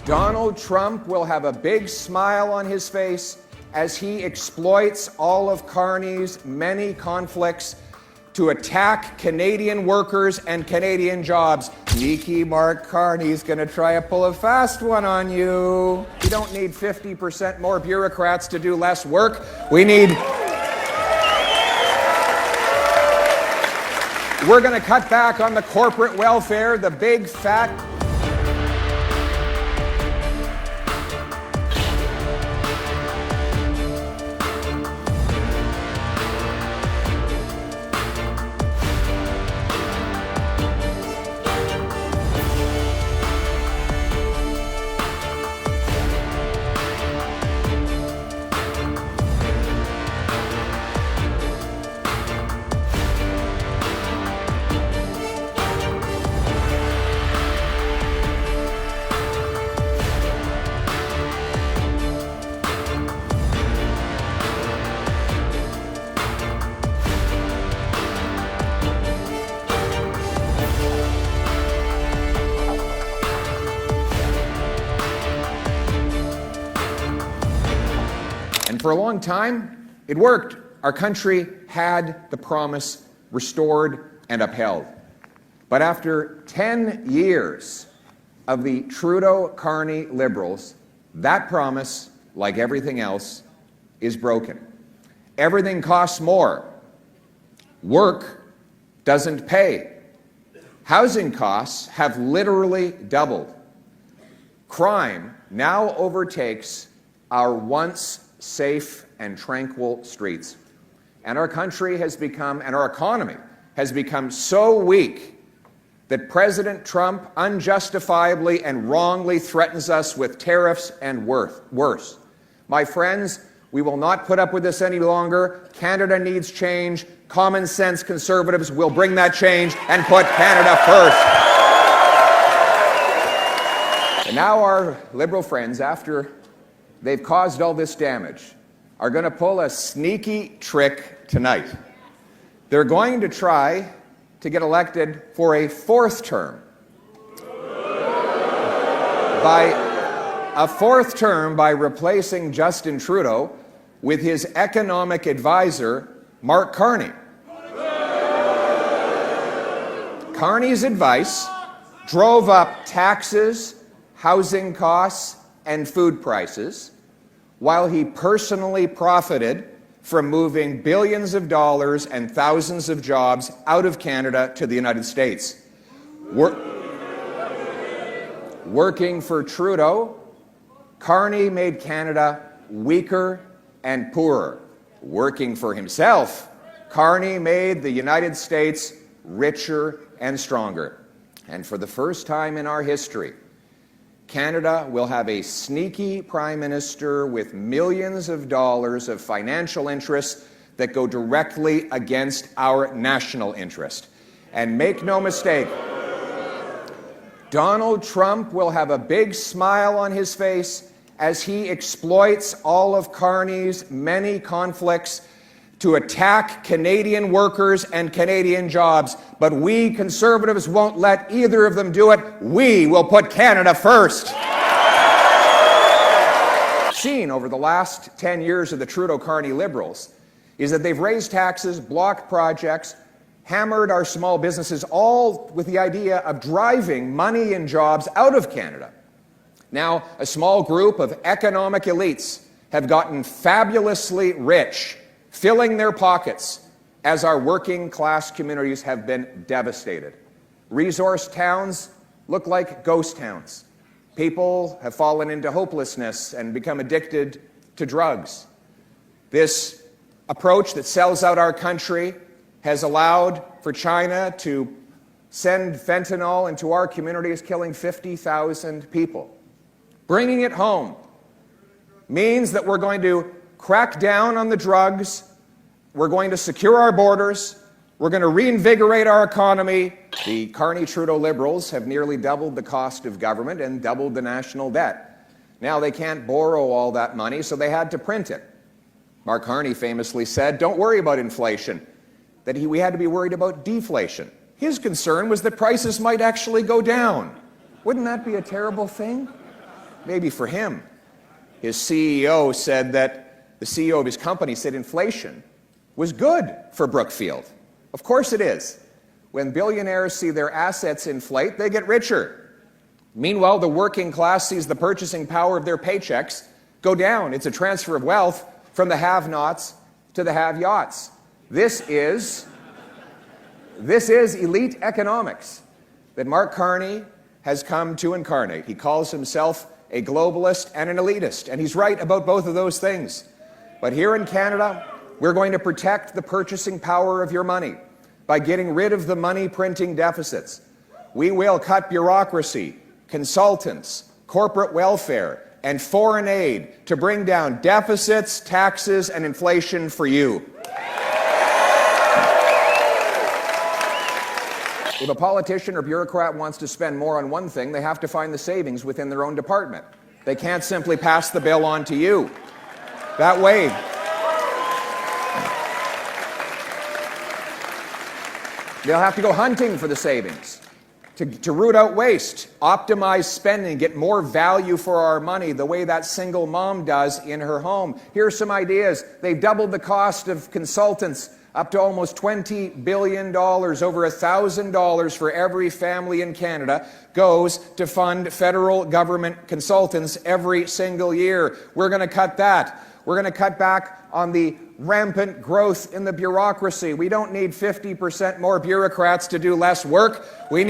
Donald Trump will have a big smile on his face as he exploits all of Carney's many conflicts to attack Canadian workers and Canadian jobs. Sneaky Mark Carney's going to try to pull a fast one on you. We don't need 50% more bureaucrats to do less work. We're going to cut back on the corporate welfare, the big fat And for a long time, it worked. Our country had the promise restored and upheld. But after 10 years of the Trudeau-Carney Liberals, that promise, like everything else, is broken. Everything costs more. Work doesn't pay. Housing costs have literally doubled. Crime now overtakes our once safe and tranquil streets. And our country has become, and our economy has become so weak that President Trump unjustifiably and wrongly threatens us with tariffs and worse. My friends, we will not put up with this any longer. Canada needs change. Common sense conservatives will bring that change and put Canada first. And now our Liberal friends, after they've caused all this damage, are going to pull a sneaky trick tonight. They're going to try to get elected for a fourth term. By replacing Justin Trudeau with his economic advisor, Mark Carney. Carney's advice drove up taxes, housing costs, and food prices, while he personally profited from moving billions of dollars and thousands of jobs out of Canada to the United States. Working for Trudeau, Carney made Canada weaker and poorer. Working for himself, Carney made the United States richer and stronger. And for the first time in our history, Canada will have a sneaky prime minister with millions of dollars of financial interests that go directly against our national interest. And make no mistake, Donald Trump will have a big smile on his face as he exploits all of Carney's many conflicts to attack Canadian workers and Canadian jobs. But we Conservatives won't let either of them do it. We will put Canada first. Seen over the last 10 years of the Trudeau-Carney Liberals is that they've raised taxes, blocked projects, hammered our small businesses, all with the idea of driving money and jobs out of Canada. Now, a small group of economic elites have gotten fabulously rich, filling their pockets as our working class communities have been devastated. Resource towns look like ghost towns. People have fallen into hopelessness and become addicted to drugs. This approach that sells out our country has allowed for China to send fentanyl into our communities, killing 50,000 people. Bringing it home means that we're going to crack down on the drugs, we're going to secure our borders, we're going to reinvigorate our economy. The Carney-Trudeau Liberals have nearly doubled the cost of government and doubled the national debt. Now they can't borrow all that money, so they had to print it. Mark Carney famously said, "Don't worry about inflation," that we had to be worried about deflation. His concern was that prices might actually go down. Wouldn't that be a terrible thing? maybe for him. His CEO said that the CEO of his company said inflation was good for Brookfield. Of course it is. When billionaires see their assets inflate, they get richer. Meanwhile, the working class sees the purchasing power of their paychecks go down. It's a transfer of wealth from the have-nots to the have-yachts. This is elite economics that Mark Carney has come to incarnate. He calls himself a globalist and an elitist, and he's right about both of those things. But here in Canada, we're going to protect the purchasing power of your money by getting rid of the money-printing deficits. We will cut bureaucracy, consultants, corporate welfare, and foreign aid to bring down deficits, taxes, and inflation for you. If a politician or bureaucrat wants to spend more on one thing, they have to find the savings within their own department. They can't simply pass the bill on to you. That way, they'll have to go hunting for the savings, to root out waste, optimize spending, get more value for our money the way that single mom does in her home. Here are some ideas. They've doubled the cost of consultants up to almost $20 billion. Over $1,000 for every family in Canada goes to fund federal government consultants every single year. We're going to cut that. We're going to cut back on the rampant growth in the bureaucracy. We don't need 50% more bureaucrats to do less work. We're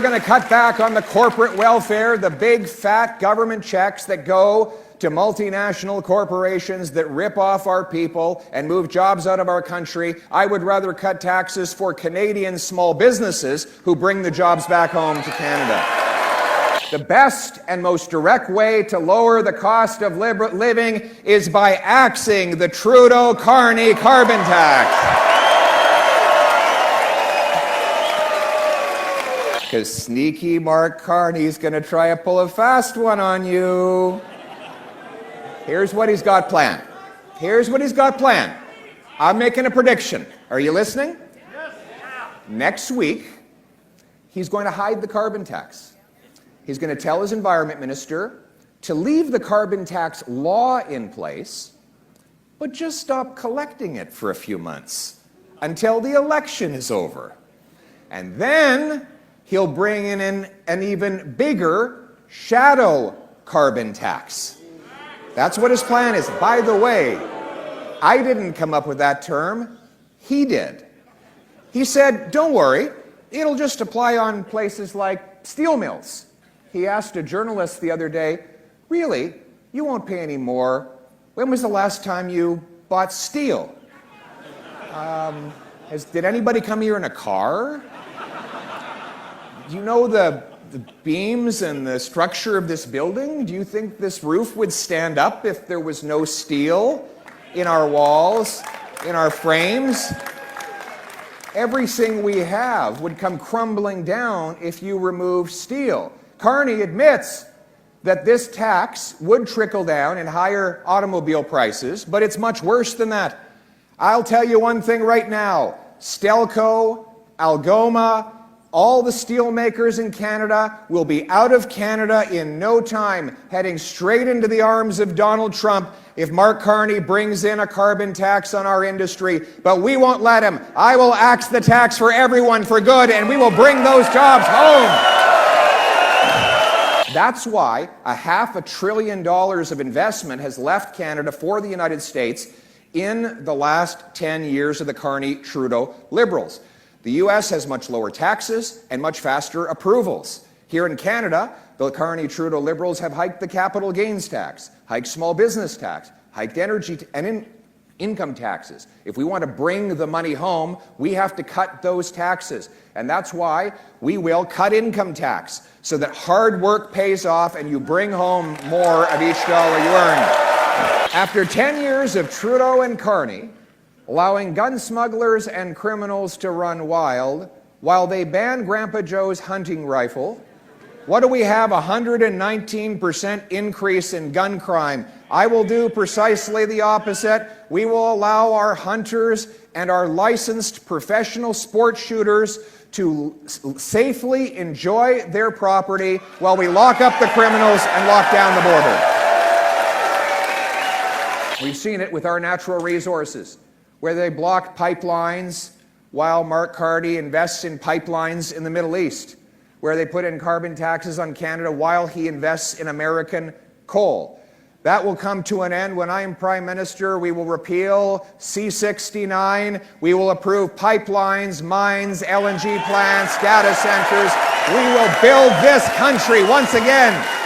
going to cut back on the corporate welfare, the big fat government checks that go to multinational corporations that rip off our people and move jobs out of our country. I would rather cut taxes for Canadian small businesses who bring the jobs back home to Canada. The best and most direct way to lower the cost of living is by axing the Trudeau-Carney carbon tax. Because sneaky Mark Carney's going to try to pull a fast one on you. Here's what he's got planned. I'm making a prediction. Are you listening? Yes. Next week, he's going to hide the carbon tax. He's going to tell his environment minister to leave the carbon tax law in place, but just stop collecting it for a few months until the election is over. And then he'll bring in an even bigger shadow carbon tax. That's what his plan is. By the way, I didn't come up with that term. He did. He said, don't worry, it'll just apply on places like steel mills. He asked a journalist the other day, really, you won't pay any more. When was the last time you bought steel? Did anybody come here in a car? Do you know the beams and the structure of this building? Do you think this roof would stand up if there was no steel in our walls, in our frames? Everything we have would come crumbling down if you remove steel. Carney admits that this tax would trickle down in higher automobile prices, but it's much worse than that. I'll tell you one thing right now. Stelco, Algoma, all the steel makers in Canada will be out of Canada in no time, heading straight into the arms of Donald Trump if Mark Carney brings in a carbon tax on our industry. But we won't let him. I will axe the tax for everyone for good, and we will bring those jobs home. That's why $500 billion of investment has left Canada for the United States in the last 10 years of the Carney-Trudeau Liberals. The U.S. has much lower taxes and much faster approvals. Here in Canada, the Carney-Trudeau Liberals have hiked the capital gains tax, hiked small business tax, hiked energy and income taxes. If we want to bring the money home, we have to cut those taxes. And that's why we will cut income tax so that hard work pays off and you bring home more of each dollar you earn. After 10 years of Trudeau and Carney allowing gun smugglers and criminals to run wild while they ban Grandpa Joe's hunting rifle, what do we have? 119% increase in gun crime. I will do precisely the opposite. We will allow our hunters and our licensed professional sport shooters to safely enjoy their property while we lock up the criminals and lock down the border. We've seen it with our natural resources, where they block pipelines while Mark Carney invests in pipelines in the Middle East, where they put in carbon taxes on Canada while he invests in American coal. That will come to an end when I am Prime Minister. We will repeal C-69. We will approve pipelines, mines, LNG plants, data centers. We will build this country once again